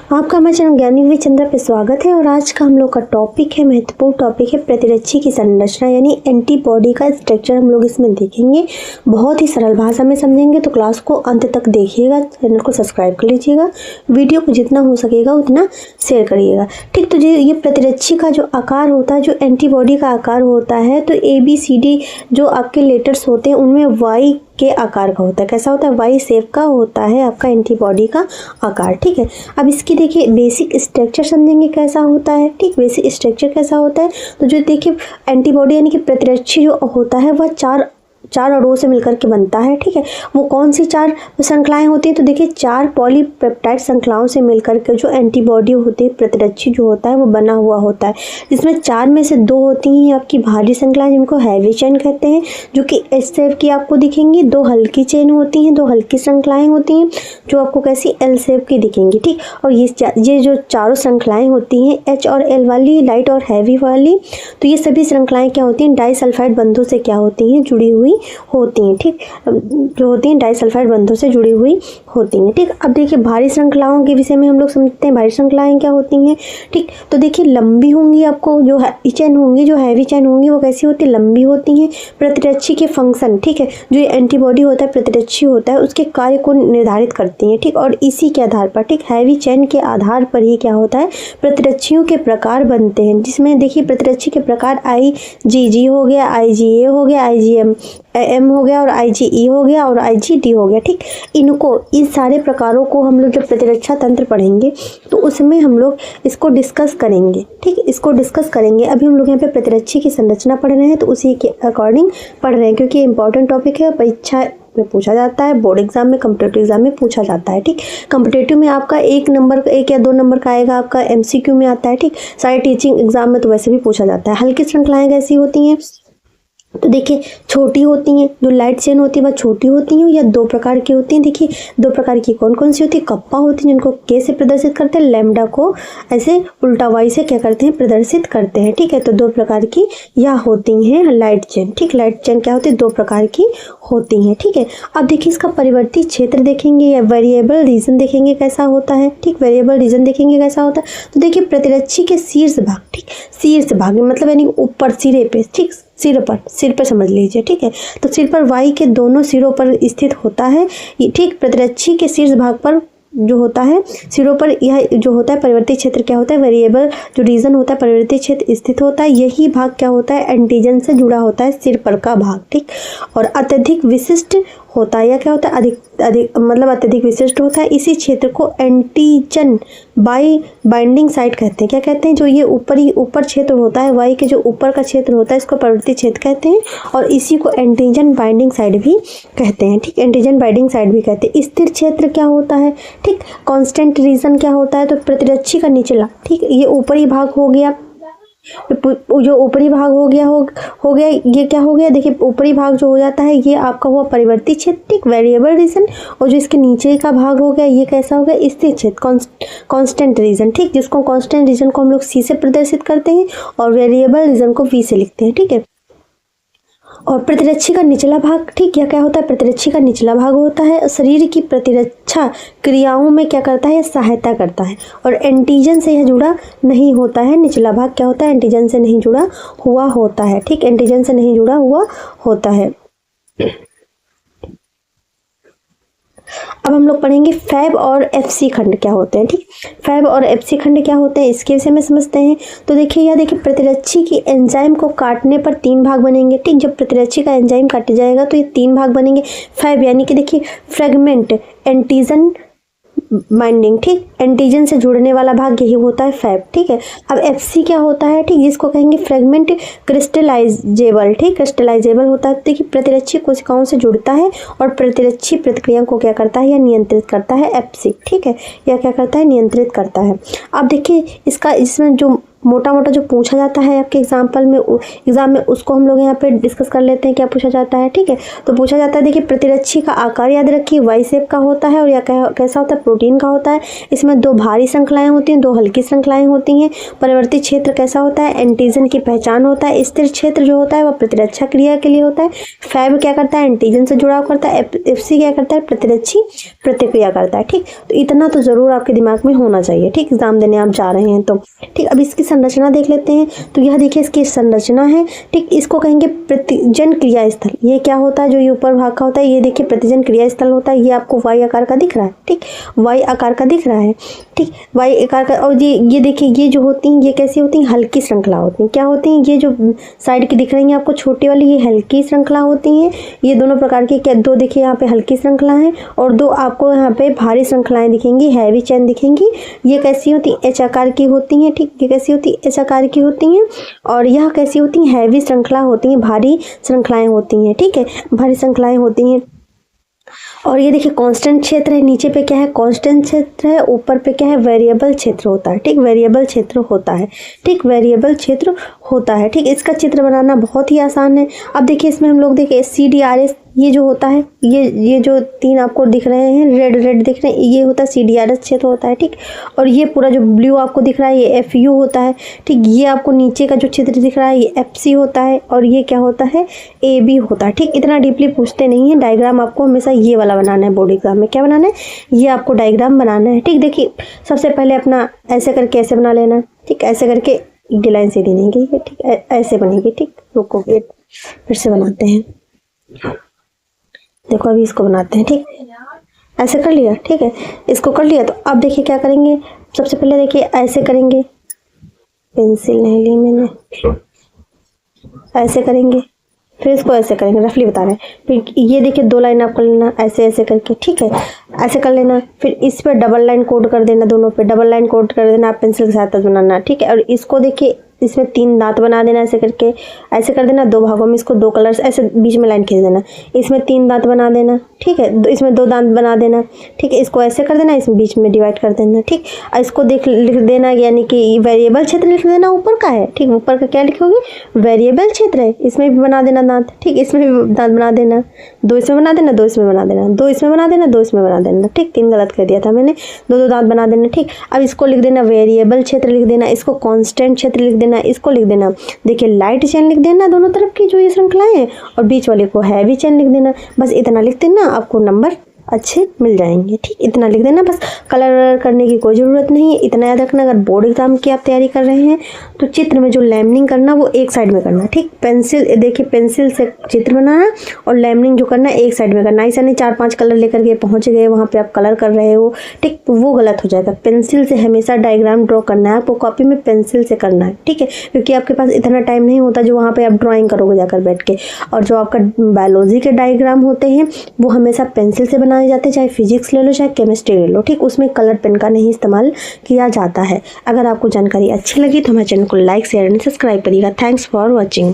आपका हमारे चैनल ज्ञानी विचंद्रा पे स्वागत है। और आज का हम लोग का टॉपिक है, महत्वपूर्ण टॉपिक है, प्रतिरक्षी की संरचना यानी एंटीबॉडी का स्ट्रक्चर हम लोग इसमें देखेंगे। बहुत ही सरल भाषा में समझेंगे, तो क्लास को अंत तक देखिएगा, चैनल को सब्सक्राइब कर लीजिएगा, वीडियो को जितना हो सकेगा उतना शेयर करिएगा। ठीक, तो ये प्रतिरक्षी का जो आकार होता है, जो एंटीबॉडी का आकार होता है, तो ABCD जो आपके लेटर्स होते हैं उनमें Y के आकार का होता है। कैसा होता है? Y शेप का होता है आपका एंटीबॉडी का आकार। ठीक है, अब इसकी देखिए बेसिक स्ट्रक्चर समझेंगे कैसा होता है। ठीक, बेसिक स्ट्रक्चर कैसा होता है, तो जो देखिए एंटीबॉडी यानी कि प्रतिरक्षी जो होता है वह चार अणुओं से मिलकर के बनता है। ठीक है, वो कौन सी चार श्रृंखलाएं होती हैं? तो देखिए 4 पॉलीपेप्टाइड श्रृंखलाओं से मिलकर के जो एंटीबॉडी होती है, प्रतिरक्षी जो होता है वो बना हुआ होता है, जिसमें 4 में से 2 होती हैं आपकी भारी श्रृंखलाएं जिनको हैवी चेन कहते हैं, जो कि एस शेप की आपको दिखेंगी। 2 हल्की चेन होती हैं, 2 हल्की श्रृंखलाएं होती हैं जो आपको कैसी L शेप की दिखेंगी। ठीक, और ये जो चारों श्रृंखलाएं होती हैं H और L वाली, लाइट और हैवी वाली, तो ये सभी श्रृंखलाएं क्या होती हैं? डाइसल्फाइड बंधों से क्या होती हैं? जुड़ी हुई होती हैं। ठीक, जो होती हैं डाइसल्फाइड बंधों से जुड़ी हुई होती हैं। ठीक, अब देखिए भारी श्रृंखलाओं के विषय में हम लोग समझते हैं। भारी श्रृंखलाएं क्या होती हैं? ठीक, तो देखिए लंबी होंगी, आपको जो चेन होंगी, जो हैवी चेन होंगी वो कैसी होती है? लंबी होती हैं। प्रतिरक्षी के फंक्शन, ठीक है, जो एंटीबॉडी होता है, प्रतिरक्षी होता है, उसके कार्य को निर्धारित करती हैं। ठीक, और इसी के आधार पर, ठीक, हैवी चेन के आधार पर ही क्या होता है? प्रतिरक्षियों के प्रकार बनते हैं, जिसमें देखिए प्रतिरक्षी के प्रकार IgG हो गया, IgA हो गया, IgM हो गया, और IgE हो गया, और IgD हो गया। ठीक, इन सारे प्रकारों को हम लोग जब प्रतिरक्षा तंत्र पढ़ेंगे तो उसमें हम लोग इसको डिस्कस करेंगे। ठीक, इसको डिस्कस करेंगे। अभी हम लोग यहाँ पे प्रतिरक्षी की संरचना पढ़ रहे हैं, तो उसी के अकॉर्डिंग पढ़ रहे हैं, क्योंकि इंपॉर्टेंट टॉपिक है, परीक्षा में पूछा जाता है, बोर्ड एग्जाम में, कॉम्पिटिटिव एग्जाम में पूछा जाता है। ठीक, कॉम्पिटिटिव में आपका 1 या 2 नंबर का आएगा, आपका MCQ में आता है। ठीक, सारे टीचिंग एग्जाम में तो वैसे भी पूछा जाता है। हल्की श्रृंखलाएं कैसी होती हैं? तो देखिए छोटी होती हैं, जो लाइट चेन होती है वह छोटी होती हैं, या 2 प्रकार की होती हैं। देखिए 2 प्रकार की कौन कौन सी होती है? कप्पा होती है, जिनको K से प्रदर्शित करते हैं, लैम्डा को ऐसे उल्टा Y से क्या करते हैं? प्रदर्शित करते हैं। ठीक है, तो 2 प्रकार की यह होती हैं लाइट चेन। ठीक, लाइट चेन क्या होती है? 2 प्रकार की होती हैं। ठीक है, अब देखिए इसका परिवर्ती क्षेत्र देखेंगे या वेरिएबल रीजन देखेंगे कैसा होता है। ठीक, वेरिएबल रीजन देखेंगे कैसा होता है, तो देखिए प्रतिरक्षी के शीर्ष भाग, ठीक, शीर्ष भाग मतलब यानी ऊपर सिरे पे, ठीक, सिर पर समझ लीजिए। ठीक है, तो सिर पर Y के दोनों सिरों पर स्थित होता है। ठीक, प्रतिरक्षी के शीर्ष भाग पर जो होता है, सिरों पर यह जो होता है परिवर्ती क्षेत्र क्या होता है? वेरिएबल जो रीजन होता है, परिवर्ती क्षेत्र स्थित होता है। यही भाग क्या होता है? एंटीजन से जुड़ा होता है, सिर पर का भाग। ठीक, और अत्यधिक विशिष्ट होता है, या क्या होता है? अधिक मतलब अत्यधिक विशिष्ट होता है। इसी क्षेत्र को एंटीजन बाइंडिंग साइट कहते हैं। क्या कहते हैं? जो ये ऊपर क्षेत्र होता है, Y के जो ऊपर का क्षेत्र होता है, इसको परिवर्ती क्षेत्र कहते हैं, और इसी को एंटीजन बाइंडिंग साइट भी कहते हैं। ठीक, एंटीजन बाइंडिंग साइट भी कहते हैं। स्थिर क्षेत्र क्या होता है? ठीक, कांस्टेंट रीजन क्या होता है? तो प्रतिरक्षी का निचला, ठीक, ये ऊपरी भाग हो गया, जो ऊपरी भाग हो गया ये क्या हो गया? देखिए ऊपरी भाग जो हो जाता है ये आपका हुआ परिवर्ती क्षेत्र, ठीक, वेरिएबल रीजन, और जो इसके नीचे का भाग हो गया ये कैसा हो गया? स्थिर क्षेत्र, कांस्टेंट रीजन। ठीक, जिसको कांस्टेंट रीजन को हम लोग C से प्रदर्शित करते हैं और वेरिएबल रीजन को V से लिखते हैं। ठीक है, और प्रतिरक्षी का निचला भाग, ठीक, यह क्या होता है? प्रतिरक्षी का निचला भाग होता है, शरीर की प्रतिरक्षा क्रियाओं में क्या करता है? सहायता करता है, और एंटीजन से यह जुड़ा नहीं होता है। निचला भाग क्या होता है? एंटीजन से नहीं जुड़ा हुआ होता है। ठीक, एंटीजन से नहीं जुड़ा हुआ होता है। अब हम लोग पढ़ेंगे फैब और FC खंड क्या होते हैं। ठीक, फैब और FC खंड क्या होते हैं इसके विषय में समझते हैं। तो देखिए प्रतिरक्षी की एंजाइम को काटने पर 3 भाग बनेंगे। ठीक, जब प्रतिरक्षी का एंजाइम काटा जाएगा तो ये 3 भाग बनेंगे। फैब यानी कि देखिए फ्रेगमेंट एंटीजन बाइंडिंग, ठीक, एंटीजन से जुड़ने वाला भाग यही होता है फैब। ठीक है, अब FC क्या होता है? ठीक, जिसको कहेंगे फ्रेगमेंट क्रिस्टलाइजेबल। ठीक, क्रिस्टलाइजेबल होता है। देखिए प्रतिरक्षी कोशिकाओं से जुड़ता है और प्रतिरक्षी प्रतिक्रिया को क्या करता है? या नियंत्रित करता है FC। ठीक है, यह क्या करता है? नियंत्रित करता है। अब देखिए इसमें जो मोटा मोटा जो पूछा जाता है आपके एग्जाम में उसको हम लोग यहाँ पे डिस्कस कर लेते हैं क्या पूछा जाता है। ठीक है, तो पूछा जाता है, देखिए प्रतिरक्षी का आकार याद रखिए वाई शेप का होता है और या कैसा होता है, प्रोटीन का होता है। इसमें 2 भारी श्रृंखलाएं होती हैं, 2 हल्की श्रृंखलाएं होती हैं। परिवर्ती क्षेत्र कैसा होता है, एंटीजन की पहचान होता है। स्थिर क्षेत्र जो होता है वह प्रतिरक्षा क्रिया के लिए होता है। फैब क्या करता है, एंटीजन से जुड़ाव करता है। एफसी क्या करता है, प्रतिरक्षी प्रतिक्रिया करता है। ठीक, तो इतना तो जरूर आपके दिमाग में होना चाहिए। ठीक, एग्जाम देने आप जा रहे हैं तो। ठीक, अब इसकी संरचना देख लेते हैं। तो यह देखिए इसकी संरचना है। ठीक, इसको कहेंगे प्रतिजन क्रिया स्थल। ये क्या होता है, जो ये ऊपर भाग का होता है, ये देखिए प्रतिजन क्रिया स्थल होता है। ये आपको वाई आकार का दिख रहा है। ठीक, वाई आकार का दिख रहा है। ठीक, वाई आकार का। और ये देखिए ये जो होती हैं ये कैसी होती हैं, हल्की श्रृंखला होती हैं। क्या होती हैं, ये जो साइड की दिख रही हैं आपको छोटी वाली, ये हल्की श्रृंखला होती हैं। ये दोनों प्रकार की, क्या 2 देखिए यहाँ पे हल्की श्रृंखला है और 2 आपको यहाँ पे भारी श्रृंखलाएं दिखेंगी, हैवी चेन दिखेंगी। ये कैसी होती हैं, एच आकार की होती हैं। ठीक, ये कैसी होती है, एच आकार की होती हैं। और यह कैसी होती हैं, हैवी श्रृंखला होती हैं, भारी श्रृंखलाएं होती हैं। ठीक है, भारी श्रृंखलाएं होती हैं। और ये देखिए कांस्टेंट क्षेत्र है, नीचे पे क्या है, कांस्टेंट क्षेत्र है, ऊपर पे क्या है, वेरिएबल क्षेत्र होता है। ठीक, वेरिएबल क्षेत्र होता है। ठीक, वेरिएबल क्षेत्र होता है। ठीक, इसका चित्र बनाना बहुत ही आसान है। अब देखिए इसमें हम लोग देखिए CDRS ये जो होता है, ये जो 3 आपको दिख रहे हैं, रेड दिख रहे हैं, ये होता है CDRS क्षेत्र होता है। ठीक, और ये पूरा जो ब्लू आपको दिख रहा है ये FU होता है। ठीक, ये आपको नीचे का जो चित्र दिख रहा है ये FC होता है और ये क्या होता है, AB होता है। ठीक, इतना डीपली पूछते नहीं है। डायग्राम आपको हमेशा ये वाला बनाना है, बोर्ड एग्जाम में क्या बनाना है, ये आपको डायग्राम बनाना है। ठीक, देखिए सबसे पहले अपना ऐसे करके ऐसे बना लेना। ठीक, ऐसे करके एक लाइन सीधी नहीं गई है। ठीक, ऐसे बनेगी। ठीक, रुको फिर से बनाते हैं। देखो अभी इसको बनाते हैं। ठीक, ऐसे कर लिया। ठीक है, इसको कर लिया। तो अब देखिए क्या करेंगे, सबसे पहले देखिए ऐसे करेंगे, पेंसिल नहीं ली मैंने, ऐसे करेंगे, फिर इसको ऐसे करेंगे, रफली बता रहे हैं। फिर ये देखिए 2 लाइन आप कर लेना ऐसे ऐसे करके। ठीक है, ऐसे कर लेना। फिर इस पर डबल लाइन कोड कर देना, दोनों पे डबल लाइन कोड कर देना, आप पेंसिल के साथ बनाना। ठीक है, और इसको देखिए इसमें 3 दांत बना देना, ऐसे करके ऐसे कर देना, 2 भागों में इसको 2 कलर्स ऐसे बीच में लाइन खींच देना। इसमें 3 दांत बना देना। ठीक है, इसमें 2 दांत बना देना। ठीक है, इसको ऐसे कर देना, इसमें बीच में डिवाइड कर देना। ठीक, और इसको लिख देना, यानी कि वेरिएबल क्षेत्र लिख देना ऊपर का है। ठीक, ऊपर का क्या लिखोगे, वेरिएबल क्षेत्र है। इसमें भी बना देना दांत। ठीक, इसमें भी दांत बना देना, 2 इसमें बना देना, 2 इसमें बना देना, 2 इसमें बना देना, 2 इसमें बना देना। ठीक, 3 गलत कर दिया था मैंने, 2 दांत बना देना। ठीक, अब इसको लिख देना वेरिएबल क्षेत्र लिख देना, इसको कांस्टेंट क्षेत्र लिख देना, इसको लिख देना देखिए लाइट चेन लिख देना दोनों तरफ की जो ये श्रृंखलाएं हैं, और बीच वाले को हैवी चेन लिख देना। बस इतना लिख देना, आपको नंबर अच्छे मिल जाएंगे। ठीक, इतना लिख देना, बस कलर करने की कोई ज़रूरत नहीं है। इतना याद रखना, अगर बोर्ड एग्जाम की आप तैयारी कर रहे हैं तो चित्र में जो लैमनिंग करना वो एक साइड में करना। ठीक, पेंसिल देखिए पेंसिल से चित्र बनाना और लैमनिंग जो करना एक साइड में करना। ऐसा नहीं 4-5 कलर लेकर के पहुँच गए वहाँ पे आप कलर कर रहे हो। ठीक, तो वो गलत हो जाएगा। पेंसिल से हमेशा डायग्राम ड्रॉ करना है, आपको कॉपी में पेंसिल से करना है। ठीक है, क्योंकि आपके पास इतना टाइम नहीं होता जो वहाँ पर आप ड्राइंग करोगे जाकर बैठ के। और जो आपका बायोलॉजी के डायग्राम होते हैं वो हमेशा पेंसिल से बनाए जाते हैं, चाहे फिजिक्स ले लो चाहे केमिस्ट्री ले लो। ठीक, उसमें कलर पेन का नहीं इस्तेमाल किया जाता है। अगर आपको जानकारी अच्छी लगी तो हमारे चैनल को लाइक शेयर एंड सब्सक्राइब करिएगा। Thanks for watching.